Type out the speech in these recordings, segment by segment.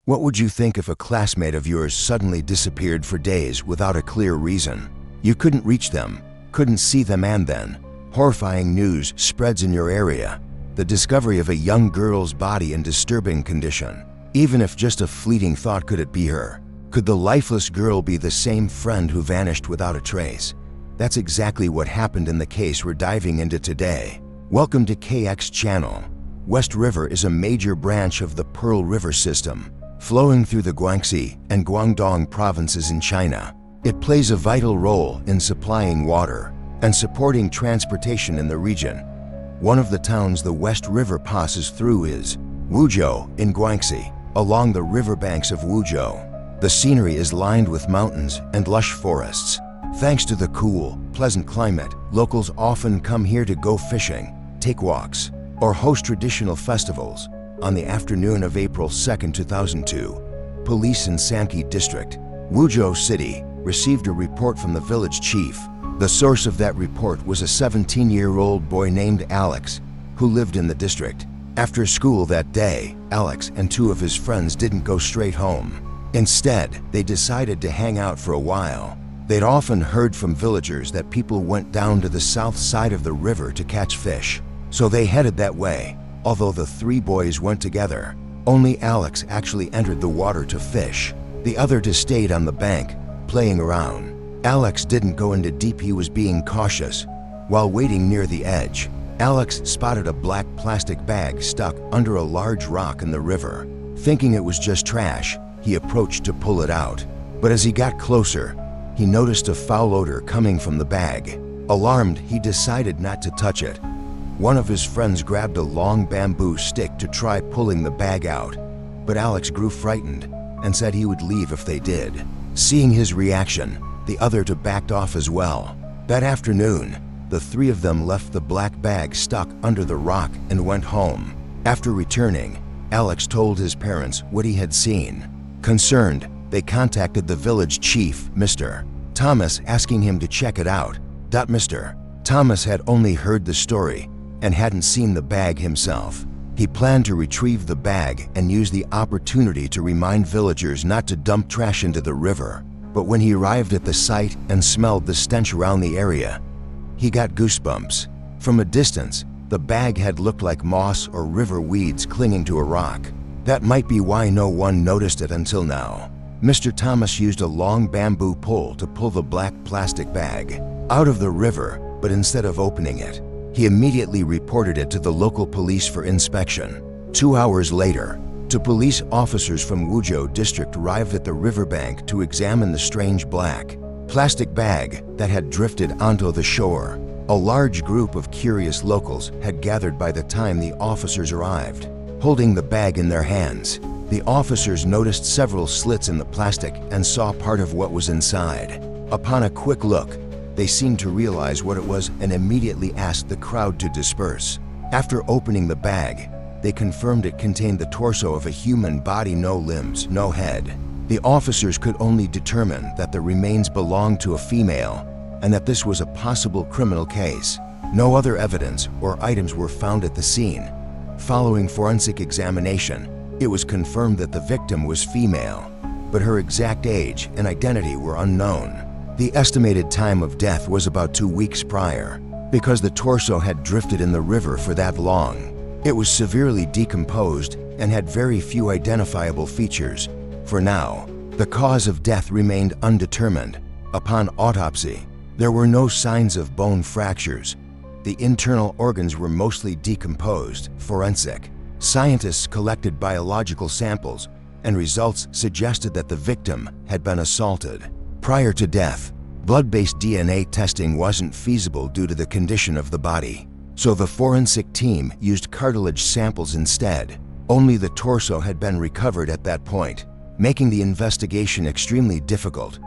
What would you think if a classmate of yours suddenly disappeared for days without a clear reason? You couldn't reach them, couldn't see them, and then horrifying news spreads in your area. The discovery of a young girl's body in disturbing condition. Even if just a fleeting thought, could it be her? Could the lifeless girl be the same friend who vanished without a trace? That's exactly what happened in the case we're diving into today. Welcome to KX Channel. West River is a major branch of the Pearl River system, flowing through the Guangxi and Guangdong provinces in China. It plays a vital role in supplying water and supporting transportation in the region. One of the towns the West River passes through is Wuzhou in Guangxi. Along the riverbanks of Wuzhou, the scenery is lined with mountains and lush forests. Thanks to the cool, pleasant climate, locals often come here to go fishing, take walks, or host traditional festivals. On the afternoon of April 2, 2002, police in Samkhe district, Wuzhou City, received a report from the village chief. The source of that report was a 17-year-old boy named Alex, who lived in the district. After school that day, Alex and two of his friends didn't go straight home. Instead, they decided to hang out for a while. They'd often heard from villagers that people went down to the south side of the river to catch fish, so they headed that way. Although the three boys went together, only Alex actually entered the water to fish. The other two stayed on the bank, playing around. Alex didn't go into deep, he was being cautious. While waiting near the edge, Alex spotted a black plastic bag stuck under a large rock in the river. Thinking it was just trash, he approached to pull it out. But as he got closer, he noticed a foul odor coming from the bag. Alarmed, he decided not to touch it. One of his friends grabbed a long bamboo stick to try pulling the bag out, but Alex grew frightened and said he would leave if they did. Seeing his reaction, the other two backed off as well. That afternoon, the three of them left the black bag stuck under the rock and went home. After returning, Alex told his parents what he had seen. Concerned, they contacted the village chief, Mr. Thomas, asking him to check it out. Mr. Thomas had only heard the story and hadn't seen the bag himself. He planned to retrieve the bag and use the opportunity to remind villagers not to dump trash into the river. But when he arrived at the site and smelled the stench around the area, he got goosebumps. From a distance, the bag had looked like moss or river weeds clinging to a rock. That might be why no one noticed it until now. Mr. Thomas used a long bamboo pole to pull the black plastic bag out of the river, but instead of opening it, he immediately reported it to the local police for inspection. 2 hours later, two police officers from Wuzhou district arrived at the riverbank to examine the strange black plastic bag that had drifted onto the shore. A large group of curious locals had gathered by the time the officers arrived. Holding the bag in their hands, the officers noticed several slits in the plastic and saw part of what was inside. Upon a quick look, they seemed to realize what it was and immediately asked the crowd to disperse. After opening the bag, they confirmed it contained the torso of a human body, no limbs, no head. The officers could only determine that the remains belonged to a female and that this was a possible criminal case. No other evidence or items were found at the scene. Following forensic examination, it was confirmed that the victim was female, but her exact age and identity were unknown. The estimated time of death was about 2 weeks prior. Because the torso had drifted in the river for that long, it was severely decomposed and had very few identifiable features. For now, the cause of death remained undetermined. Upon autopsy, there were no signs of bone fractures. The internal organs were mostly decomposed. Forensic scientists collected biological samples, and results suggested that the victim had been assaulted. Prior to death, blood-based DNA testing wasn't feasible due to the condition of the body, so the forensic team used cartilage samples instead. Only the torso had been recovered at that point, making the investigation extremely difficult.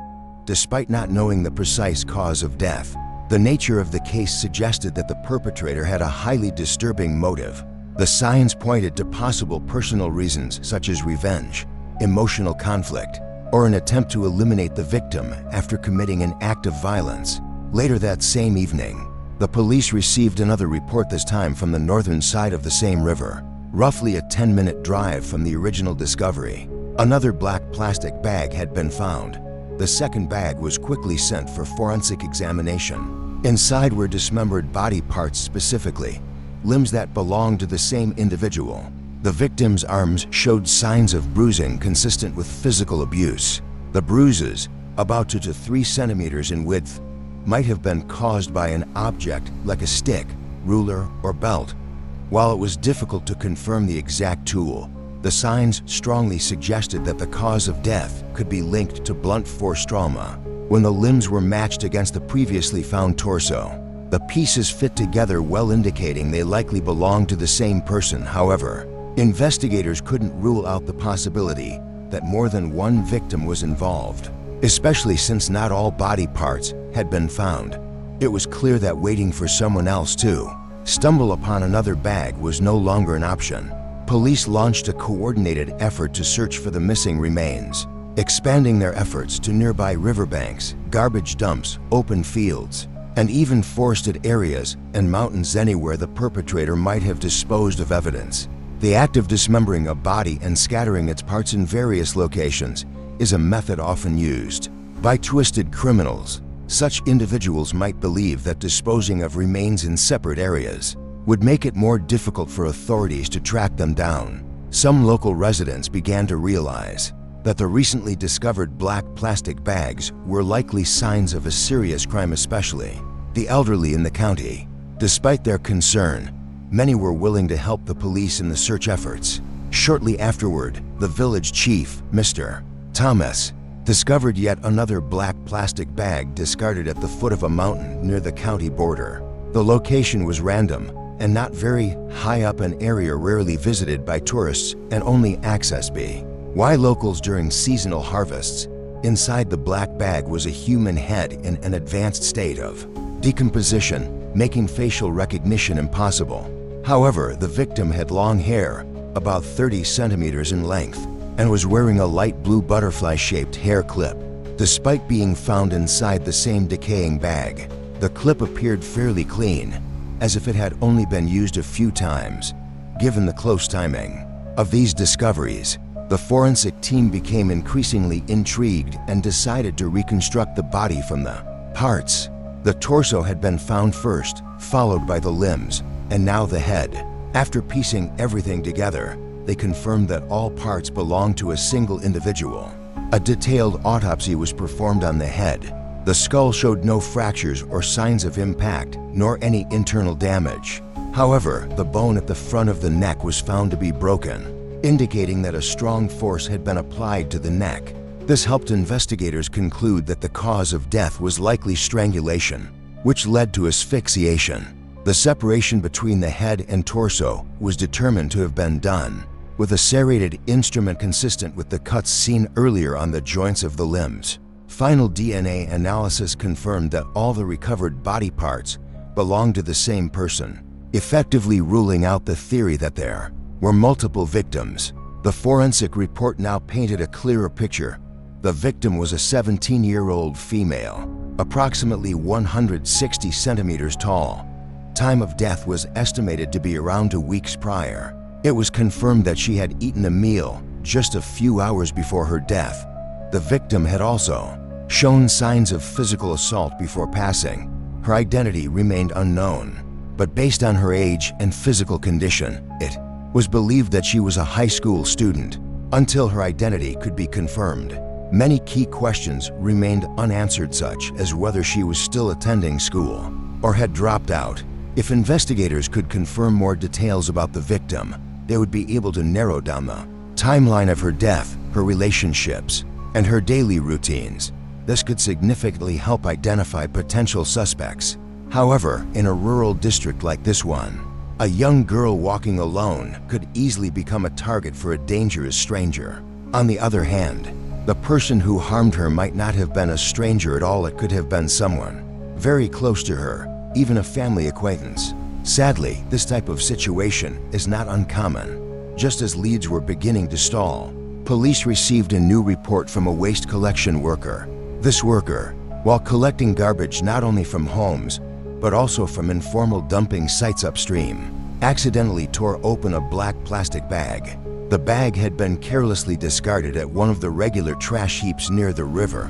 Despite not knowing the precise cause of death, the nature of the case suggested that the perpetrator had a highly disturbing motive. The signs pointed to possible personal reasons such as revenge, emotional conflict, or an attempt to eliminate the victim after committing an act of violence. Later that same evening, the police received another report, this time from the northern side of the same river, roughly a 10-minute drive from the original discovery. Another black plastic bag had been found. The second bag was quickly sent for forensic examination. Inside were dismembered body parts, specifically limbs that belonged to the same individual. The victim's arms showed signs of bruising consistent with physical abuse. The bruises, about 2 to 3 centimeters in width, might have been caused by an object like a stick, ruler, or belt. While it was difficult to confirm the exact tool, the signs strongly suggested that the cause of death could be linked to blunt force trauma. When the limbs were matched against the previously found torso, the pieces fit together well, indicating they likely belonged to the same person. However, investigators couldn't rule out the possibility that more than one victim was involved, especially since not all body parts had been found. It was clear that waiting for someone else to stumble upon another bag was no longer an option. Police launched a coordinated effort to search for the missing remains, expanding their efforts to nearby riverbanks, garbage dumps, open fields, and even forested areas and mountains, anywhere the perpetrator might have disposed of evidence. The act of dismembering a body and scattering its parts in various locations is a method often used by twisted criminals. Such individuals might believe that disposing of remains in separate areas would make it more difficult for authorities to track them down. Some local residents began to realize that the recently discovered black plastic bags were likely signs of a serious crime, especially the elderly in the county. Despite their concern, many were willing to help the police in the search efforts. Shortly afterward, the village chief, Mr. Thomas, discovered yet another black plastic bag discarded at the foot of a mountain near the county border. The location was random and not very high up, an area rarely visited by tourists and only access by locals during seasonal harvests. Inside the black bag was a human head in an advanced state of decomposition, making facial recognition impossible. However, the victim had long hair, about 30 centimeters in length, and was wearing a light blue butterfly-shaped hair clip. Despite being found inside the same decaying bag, the clip appeared fairly clean, as if it had only been used a few times. Given the close timing of these discoveries, the forensic team became increasingly intrigued and decided to reconstruct the body from the parts. The torso had been found first, followed by the limbs, and now the head. After piecing everything together, they confirmed that all parts belonged to a single individual. A detailed autopsy was performed on the head. The skull showed no fractures or signs of impact, nor any internal damage. However, the bone at the front of the neck was found to be broken, indicating that a strong force had been applied to the neck. This helped investigators conclude that the cause of death was likely strangulation, which led to asphyxiation. The separation between the head and torso was determined to have been done with a serrated instrument consistent with the cuts seen earlier on the joints of the limbs. Final DNA analysis confirmed that all the recovered body parts belonged to the same person, effectively ruling out the theory that there were multiple victims. The forensic report now painted a clearer picture. The victim was a 17-year-old female, approximately 160 centimeters tall. Time of death was estimated to be around 2 weeks prior. It was confirmed that she had eaten a meal just a few hours before her death. The victim had also shown signs of physical assault before passing. Her identity remained unknown, but based on her age and physical condition, it was believed that she was a high school student until her identity could be confirmed. Many key questions remained unanswered, such as whether she was still attending school or had dropped out. If investigators could confirm more details about the victim, they would be able to narrow down the timeline of her death, her relationships, and her daily routines. This could significantly help identify potential suspects. However, in a rural district like this one, a young girl walking alone could easily become a target for a dangerous stranger. On the other hand, the person who harmed her might not have been a stranger at all. It could have been someone very close to her, even a family acquaintance. Sadly, this type of situation is not uncommon. Just as leads were beginning to stall, police received a new report from a waste collection worker. This worker, while collecting garbage not only from homes, but also from informal dumping sites upstream, accidentally tore open a black plastic bag. The bag had been carelessly discarded at one of the regular trash heaps near the river.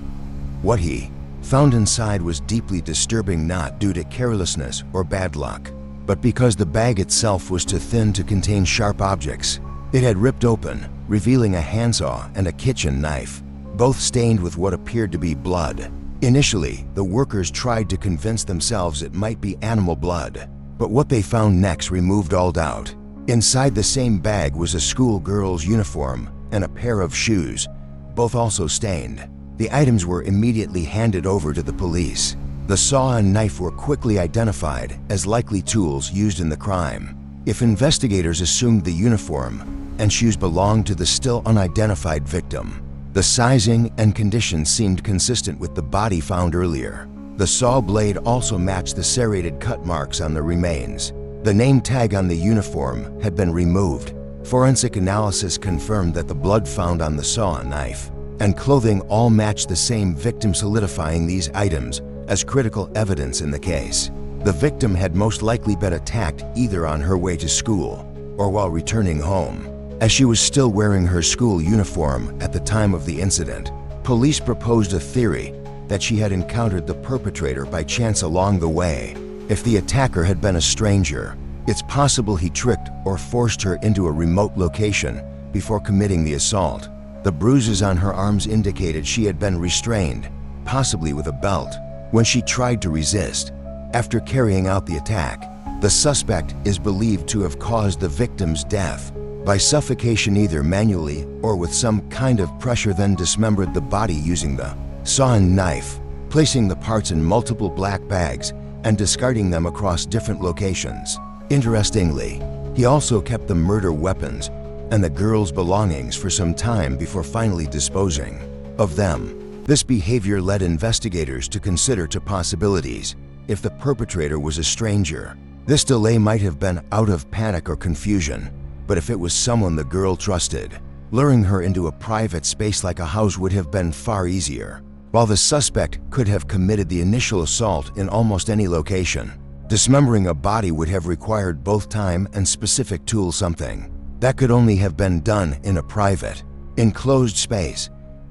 What he found inside was deeply disturbing, not due to carelessness or bad luck, but because the bag itself was too thin to contain sharp objects. It had ripped open, revealing a handsaw and a kitchen knife, both stained with what appeared to be blood. Initially, the workers tried to convince themselves it might be animal blood, but what they found next removed all doubt. Inside the same bag was a schoolgirl's uniform and a pair of shoes, both also stained. The items were immediately handed over to the police. The saw and knife were quickly identified as likely tools used in the crime. If investigators assumed the uniform and shoes belonged to the still unidentified victim, the sizing and condition seemed consistent with the body found earlier. The saw blade also matched the serrated cut marks on the remains. The name tag on the uniform had been removed. Forensic analysis confirmed that the blood found on the saw and knife and clothing all matched the same victim, solidifying these items as critical evidence in the case. The victim had most likely been attacked either on her way to school or while returning home, as she was still wearing her school uniform at the time of the incident. Police proposed a theory that she had encountered the perpetrator by chance along the way. If the attacker had been a stranger, it's possible he tricked or forced her into a remote location before committing the assault. The bruises on her arms indicated she had been restrained, possibly with a belt, when she tried to resist. After carrying out the attack, the suspect is believed to have caused the victim's death by suffocation, either manually or with some kind of pressure, then dismembered the body using the saw and knife, placing the parts in multiple black bags and discarding them across different locations. Interestingly, he also kept the murder weapons and the girl's belongings for some time before finally disposing of them. This behavior led investigators to consider two possibilities. If the perpetrator was a stranger, this delay might have been out of panic or confusion, but if it was someone the girl trusted, luring her into a private space like a house would have been far easier. While the suspect could have committed the initial assault in almost any location, dismembering a body would have required both time and specific tools, something that could only have been done in a private, enclosed space.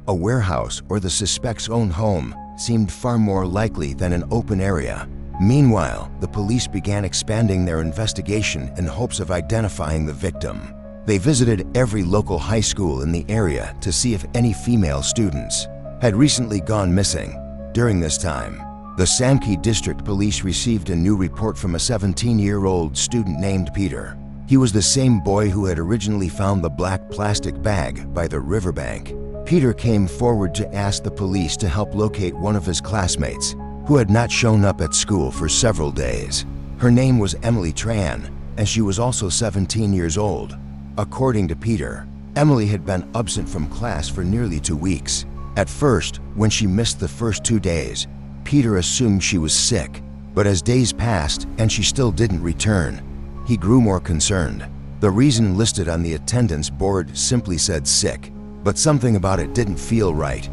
A warehouse or the suspect's own home seemed far more likely than an open area. Meanwhile, the police began expanding their investigation in hopes of identifying the victim. They visited every local high school in the area to see if any female students had recently gone missing. During this time, the Samkhe District Police received a new report from a 17-year-old student named Peter. He was the same boy who had originally found the black plastic bag by the riverbank. Peter came forward to ask the police to help locate one of his classmates who had not shown up at school for several days. Her name was Emily Tran, and she was also 17 years old. According to Peter, Emily had been absent from class for nearly 2 weeks. At first, when she missed the first 2 days, Peter assumed she was sick, but as days passed and she still didn't return, he grew more concerned. The reason listed on the attendance board simply said sick, but something about it didn't feel right.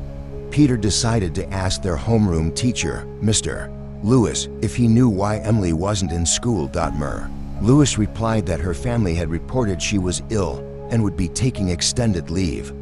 Peter decided to ask their homeroom teacher, Mr. Lewis, if he knew why Emily wasn't in school. Lewis replied that her family had reported she was ill and would be taking extended leave.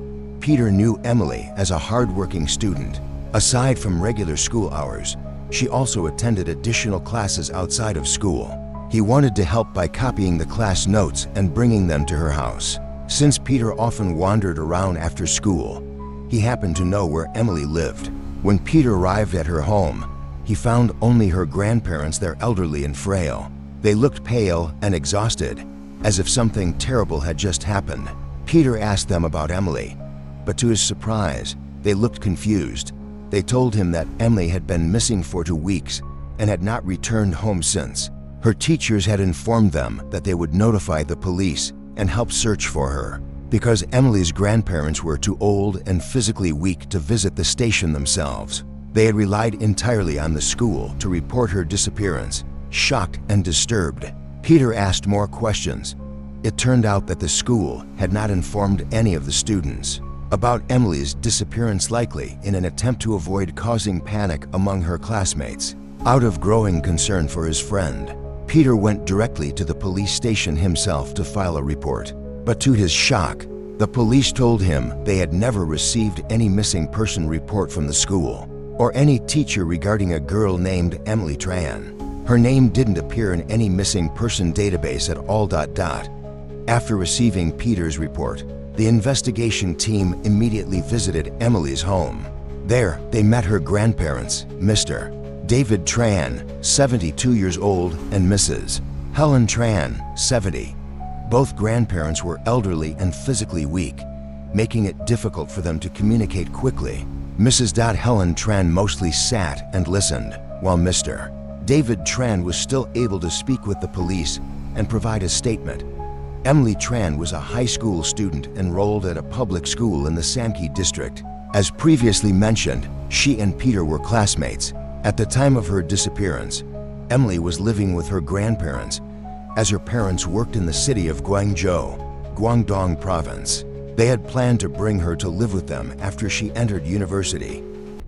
Peter knew Emily as a hardworking student. Aside from regular school hours, she also attended additional classes outside of school. He wanted to help by copying the class notes and bringing them to her house. Since Peter often wandered around after school, he happened to know where Emily lived. When Peter arrived at her home, he found only her grandparents there, elderly and frail. They looked pale and exhausted, as if something terrible had just happened. Peter asked them about Emily, but to his surprise, they looked confused. They told him that Emily had been missing for 2 weeks and had not returned home since. Her teachers had informed them that they would notify the police and help search for her, because Emily's grandparents were too old and physically weak to visit the station themselves. They had relied entirely on the school to report her disappearance. Shocked and disturbed, Peter asked more questions. It turned out that the school had not informed any of the students about Emily's disappearance, likely in an attempt to avoid causing panic among her classmates. Out of growing concern for his friend, Peter went directly to the police station himself to file a report. But to his shock, The police told him they had never received any missing person report from the school or any teacher regarding a girl named Emily Tran. Her name didn't appear in any missing person database at all. After receiving Peter's report, the investigation team immediately visited Emily's home. There, they met her grandparents, Mr. David Tran, 72 years old, and Mrs. Helen Tran, 70. Both grandparents were elderly and physically weak, making it difficult for them to communicate quickly. Mrs. Helen Tran mostly sat and listened, while Mr. David Tran was still able to speak with the police and provide a statement. Emily Tran was a high school student enrolled at a public school in the Samkhe district. As previously mentioned, she and Peter were classmates. At the time of her disappearance, Emily was living with her grandparents, as her parents worked in the city of Guangzhou, Guangdong Province. They had planned to bring her to live with them after she entered university.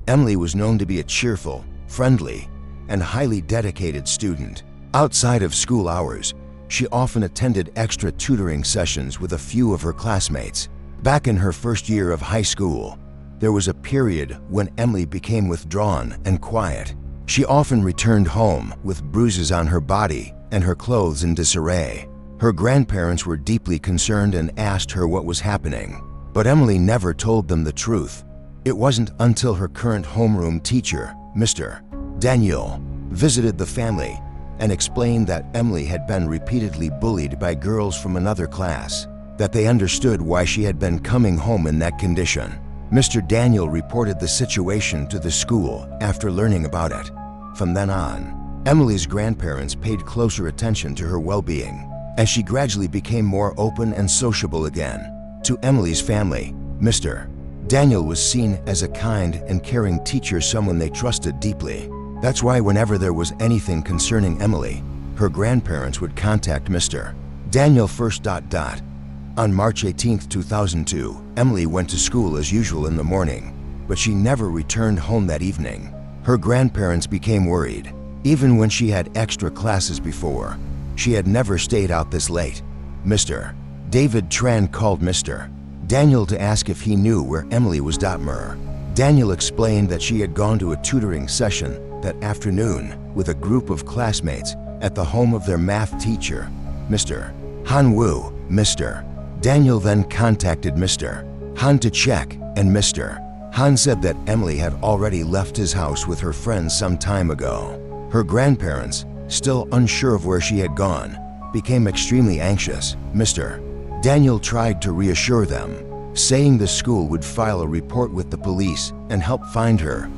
Emily was known to be a cheerful, friendly, and highly dedicated student. Outside of school hours, she often attended extra tutoring sessions with a few of her classmates. Back in her first year of high school, there was a period when Emily became withdrawn and quiet. She often returned home with bruises on her body and her clothes in disarray. Her grandparents were deeply concerned and asked her what was happening, but Emily never told them the truth. It wasn't until her current homeroom teacher, Mr. Daniel, visited the family and explained that Emily had been repeatedly bullied by girls from another class, that they understood why she had been coming home in that condition. Mr. Daniel reported the situation to the school after learning about it. From then on, Emily's grandparents paid closer attention to her well-being, as she gradually became more open and sociable again. To Emily's family, Mr. Daniel was seen as a kind and caring teacher, someone they trusted deeply. That's why whenever there was anything concerning Emily, her grandparents would contact Mr. Daniel first. On March 18, 2002, Emily went to school as usual in the morning, but she never returned home that evening. Her grandparents became worried. Even when she had extra classes before, she had never stayed out this late. Mr. David Tran called Mr. Daniel to ask if he knew where Emily was. Daniel explained that she had gone to a tutoring session that afternoon with a group of classmates at the home of their math teacher, Mr. Han Wu. Mr. Daniel then contacted Mr. Han to check, and Mr. Han said that Emily had already left his house with her friends some time ago. Her grandparents, still unsure of where she had gone, became extremely anxious. Mr. Daniel tried to reassure them, saying the school would file a report with the police and help find her.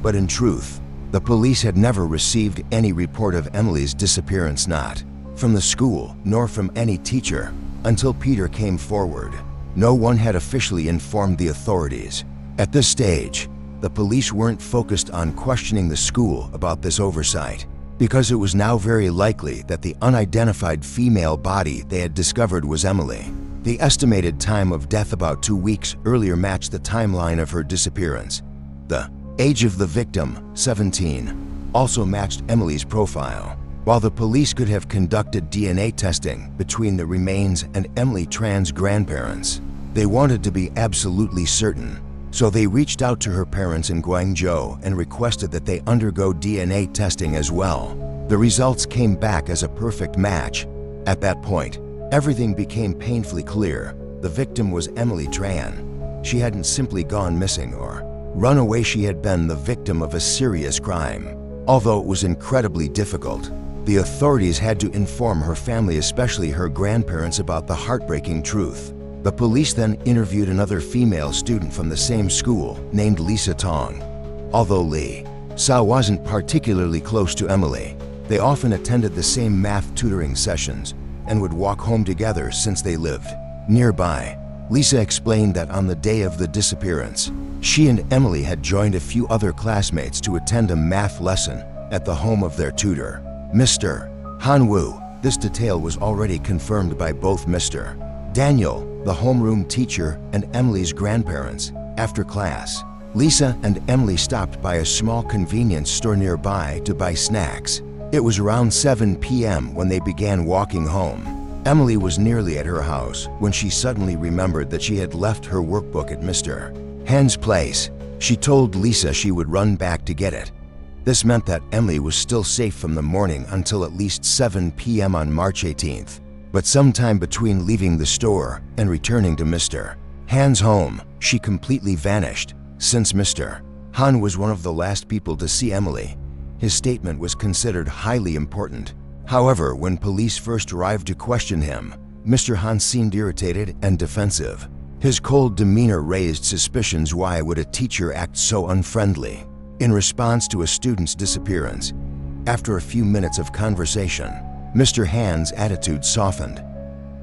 But in truth, the police had never received any report of Emily's disappearance, not from the school nor from any teacher, until Peter came forward. No one had officially informed the authorities. At this stage, the police weren't focused on questioning the school about this oversight, because it was now very likely that the unidentified female body they had discovered was Emily. The estimated time of death, about 2 weeks earlier, matched the timeline of her disappearance. The age of the victim, 17, also matched Emily's profile. While the police could have conducted DNA testing between the remains and Emily Tran's grandparents, they wanted to be absolutely certain. So they reached out to her parents in Guangzhou and requested that they undergo DNA testing as well. The results came back as a perfect match. At that point, everything became painfully clear. The victim was Emily Tran. She hadn't simply gone missing or run away. She had been the victim of a serious crime. Although it was incredibly difficult, the authorities had to inform her family, especially her grandparents, about the heartbreaking truth. The police then interviewed another female student from the same school named Lisa Tong. Although Lisa wasn't particularly close to Emily, they often attended the same math tutoring sessions and would walk home together since they lived nearby. Lisa explained that on the day of the disappearance, she and Emily had joined a few other classmates to attend a math lesson at the home of their tutor, Mr. Han Wu. This detail was already confirmed by both Mr. Daniel, the homeroom teacher, and Emily's grandparents. After class, Lisa and Emily stopped by a small convenience store nearby to buy snacks. It was around 7 p.m. when they began walking home. Emily was nearly at her house when she suddenly remembered that she had left her workbook at Mr. Han's place. She told Lisa she would run back to get it. This meant that Emily was still safe from the morning until at least 7 p.m. on March 18th. But sometime between leaving the store and returning to Mr. Han's home, she completely vanished. Since Mr. Han was one of the last people to see Emily, his statement was considered highly important. However, when police first arrived to question him, Mr. Han seemed irritated and defensive. His cold demeanor raised suspicions. Why would a teacher act so unfriendly? In response to a student's disappearance, after a few minutes of conversation, Mr. Han's attitude softened.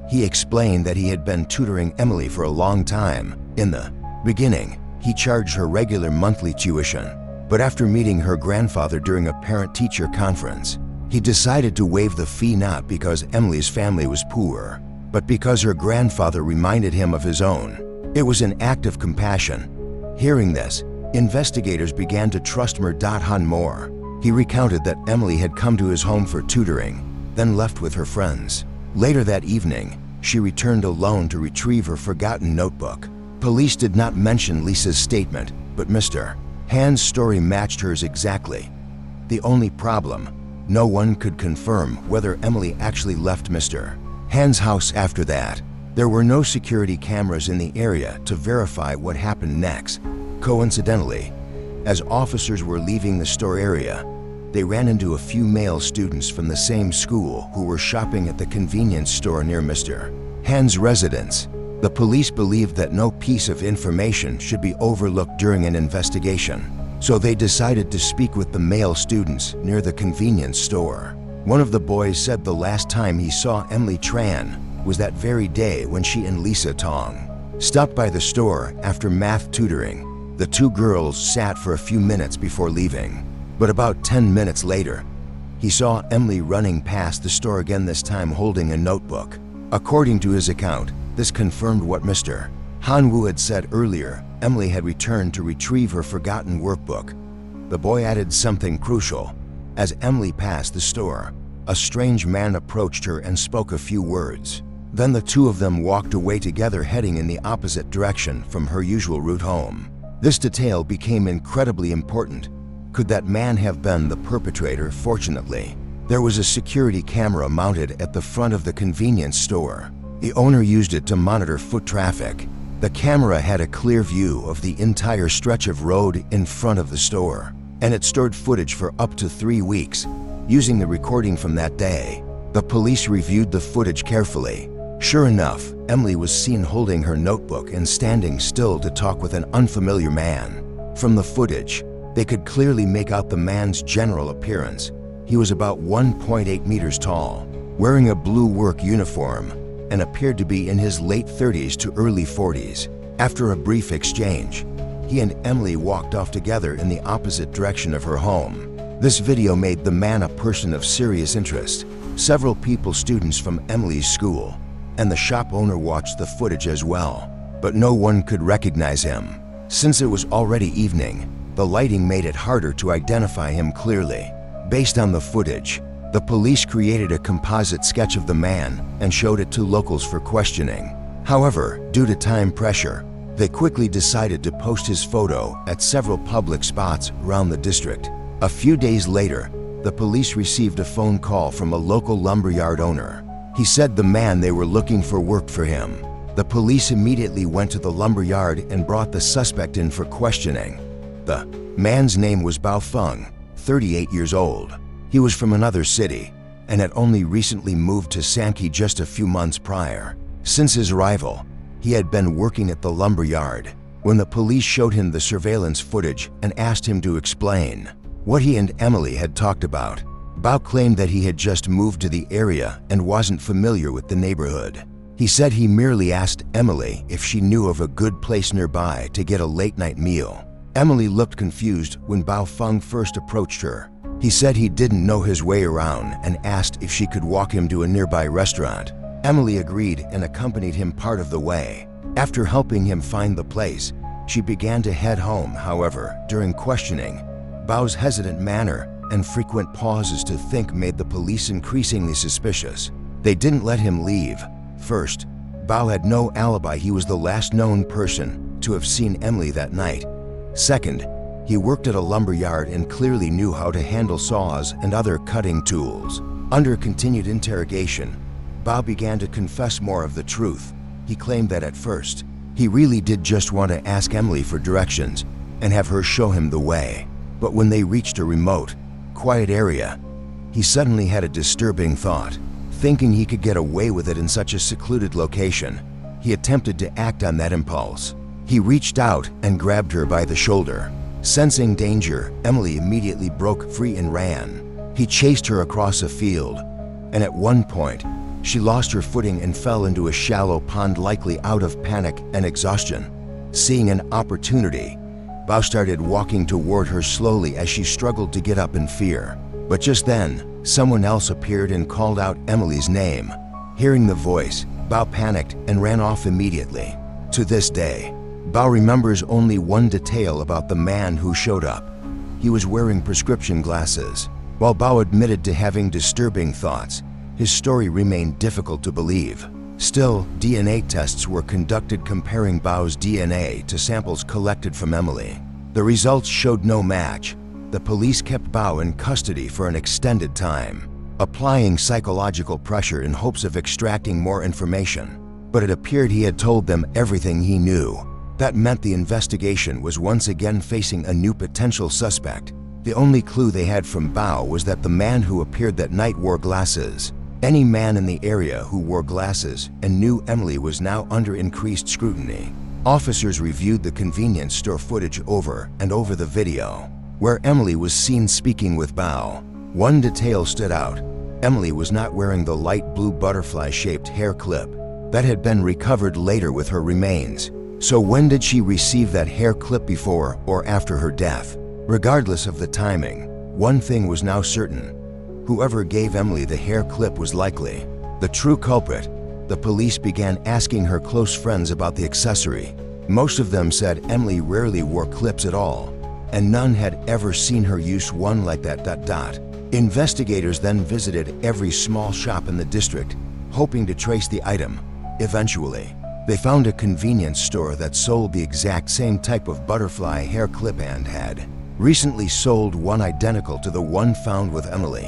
He explained that he had been tutoring Emily for a long time. In the beginning, he charged her regular monthly tuition, but after meeting her grandfather during a parent-teacher conference, he decided to waive the fee not because Emily's family was poor, but because her grandfather reminded him of his own. It was an act of compassion. Hearing this, investigators began to trust Han more. He recounted that Emily had come to his home for tutoring, then left with her friends. Later that evening, she returned alone to retrieve her forgotten notebook. Police did not mention Lisa's statement, but Mr. Han's story matched hers exactly. The only problem, no one could confirm whether Emily actually left Mr. Han's house after that. There were no security cameras in the area to verify what happened next. Coincidentally, as officers were leaving the store area, they ran into a few male students from the same school who were shopping at the convenience store near Mr. Han's residence. The police believed that no piece of information should be overlooked during an investigation, so they decided to speak with the male students near the convenience store. One of the boys said the last time he saw Emily Tran was that very day when she and Lisa Tong stopped by the store after math tutoring. The two girls sat for a few minutes before leaving, but about 10 minutes later, he saw Emily running past the store again, this time holding a notebook. According to his account, this confirmed what Mr. Han had said earlier. Emily had returned to retrieve her forgotten workbook. The boy added something crucial. As Emily passed the store, a strange man approached her and spoke a few words. Then the two of them walked away together, heading in the opposite direction from her usual route home. This detail became incredibly important. Could that man have been the perpetrator? Fortunately, there was a security camera mounted at the front of the convenience store. The owner used it to monitor foot traffic. The camera had a clear view of the entire stretch of road in front of the store, and it stored footage for up to 3 weeks. Using the recording from that day, the police reviewed the footage carefully. Sure enough, Emily was seen holding her notebook and standing still to talk with an unfamiliar man. From the footage, they could clearly make out the man's general appearance. He was about 1.8 meters tall, wearing a blue work uniform, and appeared to be in his late 30s to early 40s. After a brief exchange, he and Emily walked off together in the opposite direction of her home. This video made the man a person of serious interest. Several people, students from Emily's school, and the shop owner watched the footage as well, but no one could recognize him. Since it was already evening, the lighting made it harder to identify him clearly. Based on the footage, the police created a composite sketch of the man and showed it to locals for questioning. However, due to time pressure, they quickly decided to post his photo at several public spots around the district. A few days later, the police received a phone call from a local lumberyard owner. He said the man they were looking for worked for him. The police immediately went to the lumberyard and brought the suspect in for questioning. The man's name was Bao Feng, 38 years old. He was from another city and had only recently moved to Samkhe just a few months prior. Since his arrival, he had been working at the lumberyard. When the police showed him the surveillance footage and asked him to explain what he and Emily had talked about, Bao claimed that he had just moved to the area and wasn't familiar with the neighborhood. He said he merely asked Emily if she knew of a good place nearby to get a late-night meal. Emily looked confused when Bao Feng first approached her. He said he didn't know his way around and asked if she could walk him to a nearby restaurant. Emily agreed and accompanied him part of the way. After helping him find the place, she began to head home. However, during questioning, Bao's hesitant manner and frequent pauses to think made the police increasingly suspicious. They didn't let him leave. First, Bao had no alibi. He was the last known person to have seen Emily that night. Second, he worked at a lumber yard and clearly knew how to handle saws and other cutting tools. Under continued interrogation, Bao began to confess more of the truth. He claimed that at first, he really did just want to ask Emily for directions and have her show him the way. But when they reached a remote, quiet area, he suddenly had a disturbing thought. Thinking he could get away with it in such a secluded location, he attempted to act on that impulse. He reached out and grabbed her by the shoulder. Sensing danger, Emily immediately broke free and ran. He chased her across a field, and at one point, she lost her footing and fell into a shallow pond, likely out of panic and exhaustion. Seeing an opportunity, Bao started walking toward her slowly as she struggled to get up in fear. But just then, someone else appeared and called out Emily's name. Hearing the voice, Bao panicked and ran off immediately. To this day, Bao remembers only one detail about the man who showed up. He was wearing prescription glasses. While Bao admitted to having disturbing thoughts, his story remained difficult to believe. Still, DNA tests were conducted comparing Bao's DNA to samples collected from Emily. The results showed no match. The police kept Bao in custody for an extended time, applying psychological pressure in hopes of extracting more information. But it appeared he had told them everything he knew. That meant the investigation was once again facing a new potential suspect. The only clue they had from Bao was that the man who appeared that night wore glasses. Any man in the area who wore glasses and knew Emily was now under increased scrutiny. Officers reviewed the convenience store footage over and over the video, where Emily was seen speaking with Bao. One detail stood out. Emily was not wearing the light blue butterfly-shaped hair clip that had been recovered later with her remains. So when did she receive that hair clip, before or after her death? Regardless of the timing, one thing was now certain. Whoever gave Emily the hair clip was likely the true culprit. The police began asking her close friends about the accessory. Most of them said Emily rarely wore clips at all, and none had ever seen her use one like that. Investigators then visited every small shop in the district, hoping to trace the item. Eventually, they found a convenience store that sold the exact same type of butterfly hair clip and had recently sold one identical to the one found with Emily.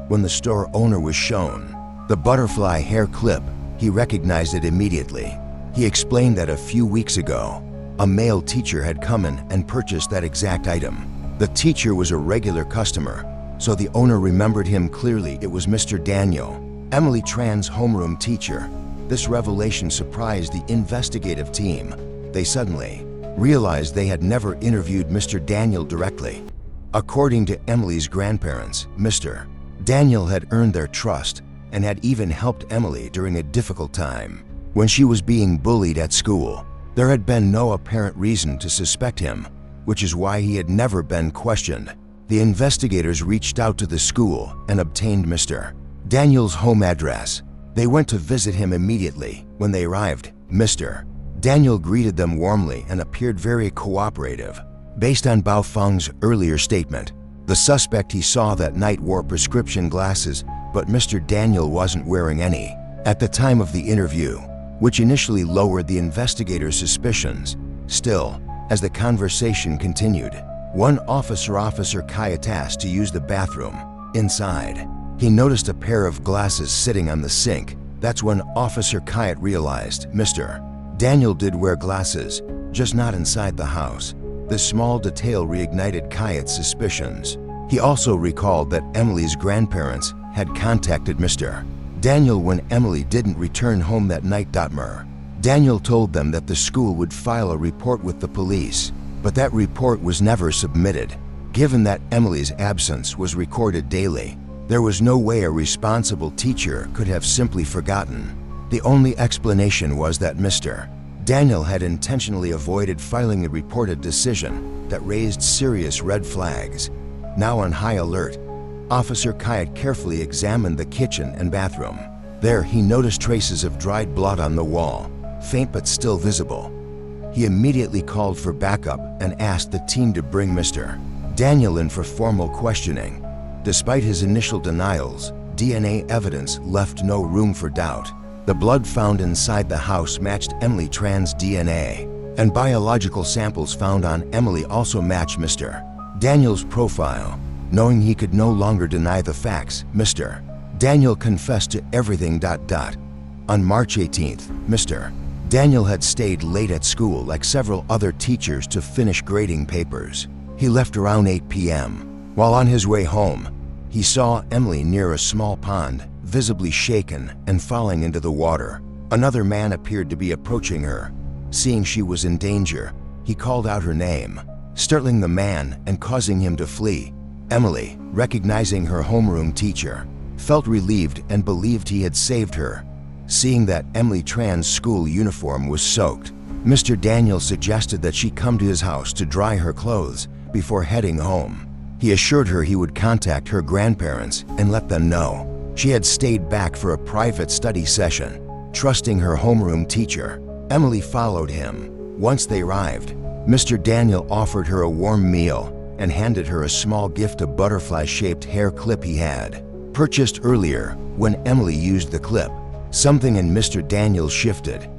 When the store owner was shown the butterfly hair clip, he recognized it immediately. He explained that a few weeks ago, a male teacher had come in and purchased that exact item. The teacher was a regular customer, so the owner remembered him clearly. It was Mr. Daniel, Emily Tran's homeroom teacher. This revelation surprised the investigative team. They suddenly realized they had never interviewed Mr. Daniel directly. According to Emily's grandparents, Mr. Daniel had earned their trust and had even helped Emily during a difficult time. When she was being bullied at school, there had been no apparent reason to suspect him, which is why he had never been questioned. The investigators reached out to the school and obtained Mr. Daniel's home address. They went to visit him immediately. When they arrived, Mr. Daniel greeted them warmly and appeared very cooperative. Based on Bao Feng's earlier statement, the suspect he saw that night wore prescription glasses, but Mr. Daniel wasn't wearing any at the time of the interview, which initially lowered the investigators' suspicions. Still, as the conversation continued, one officer, Officer Kayat, asked to use the bathroom. Inside, he noticed a pair of glasses sitting on the sink. That's when Officer Kayat realized Mr. Daniel did wear glasses, just not inside the house. This small detail reignited Kayat's suspicions. He also recalled that Emily's grandparents had contacted Mr. Daniel when Emily didn't return home that night. Daniel told them that the school would file a report with the police, but that report was never submitted. Given that Emily's absence was recorded daily, there was no way a responsible teacher could have simply forgotten. The only explanation was that Mr. Daniel had intentionally avoided filing a report, a decision that raised serious red flags. Now on high alert, Officer Kayat carefully examined the kitchen and bathroom. There, he noticed traces of dried blood on the wall, faint but still visible. He immediately called for backup and asked the team to bring Mr. Daniel in for formal questioning. Despite his initial denials, DNA evidence left no room for doubt. The blood found inside the house matched Emily Tran's DNA, and biological samples found on Emily also matched Mr. Daniel's profile. Knowing he could no longer deny the facts, Mr. Daniel confessed to everything. On March 18th, Mr. Daniel had stayed late at school like several other teachers to finish grading papers. He left around 8 p.m. While on his way home, he saw Emily near a small pond, visibly shaken and falling into the water. Another man appeared to be approaching her. Seeing she was in danger, he called out her name, startling the man and causing him to flee. Emily, recognizing her homeroom teacher, felt relieved and believed he had saved her. Seeing that Emily Tran's school uniform was soaked, Mr. Daniel suggested that she come to his house to dry her clothes before heading home. He assured her he would contact her grandparents and let them know she had stayed back for a private study session. Trusting her homeroom teacher, Emily followed him. Once they arrived, Mr. Daniel offered her a warm meal and handed her a small gift, a butterfly-shaped hair clip he had purchased earlier. When Emily used the clip, something in Mr. Daniel shifted.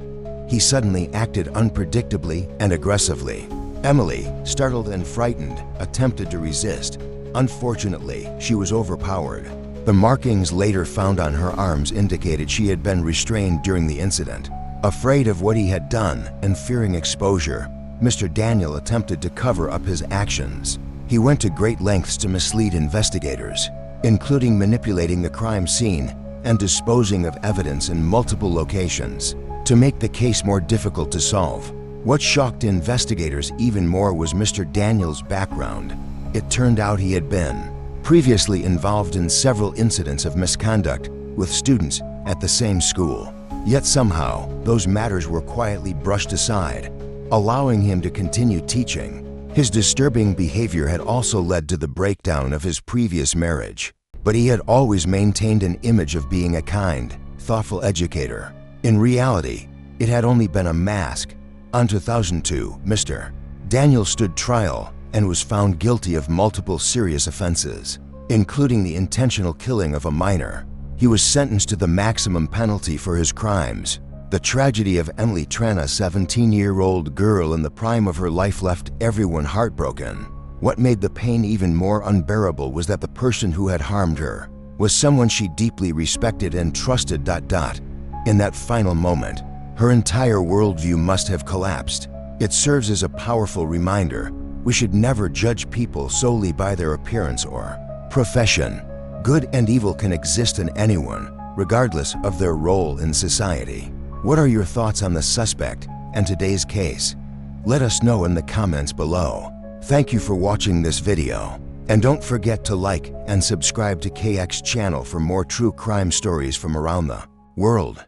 He suddenly acted unpredictably and aggressively. Emily, startled and frightened, attempted to resist. Unfortunately, she was overpowered. The markings later found on her arms indicated she had been restrained during the incident. Afraid of what he had done and fearing exposure, Mr. Daniel attempted to cover up his actions. He went to great lengths to mislead investigators, including manipulating the crime scene and disposing of evidence in multiple locations to make the case more difficult to solve. What shocked investigators even more was Mr. Daniel's background. It turned out he had been previously involved in several incidents of misconduct with students at the same school. Yet somehow, those matters were quietly brushed aside, allowing him to continue teaching. His disturbing behavior had also led to the breakdown of his previous marriage, but he had always maintained an image of being a kind, thoughtful educator. In reality, it had only been a mask. On 2002, Mr. Daniel stood trial and was found guilty of multiple serious offenses, including the intentional killing of a minor. He was sentenced to the maximum penalty for his crimes. The tragedy of Emily Tran, a 17-year-old girl in the prime of her life, left everyone heartbroken. What made the pain even more unbearable was that the person who had harmed her was someone she deeply respected and trusted. In that final moment, her entire worldview must have collapsed. It serves as a powerful reminder: we should never judge people solely by their appearance or profession. Good and evil can exist in anyone, regardless of their role in society. What are your thoughts on the suspect and today's case? Let us know in the comments below. Thank you for watching this video, and don't forget to like and subscribe to KX channel for more true crime stories from around the world.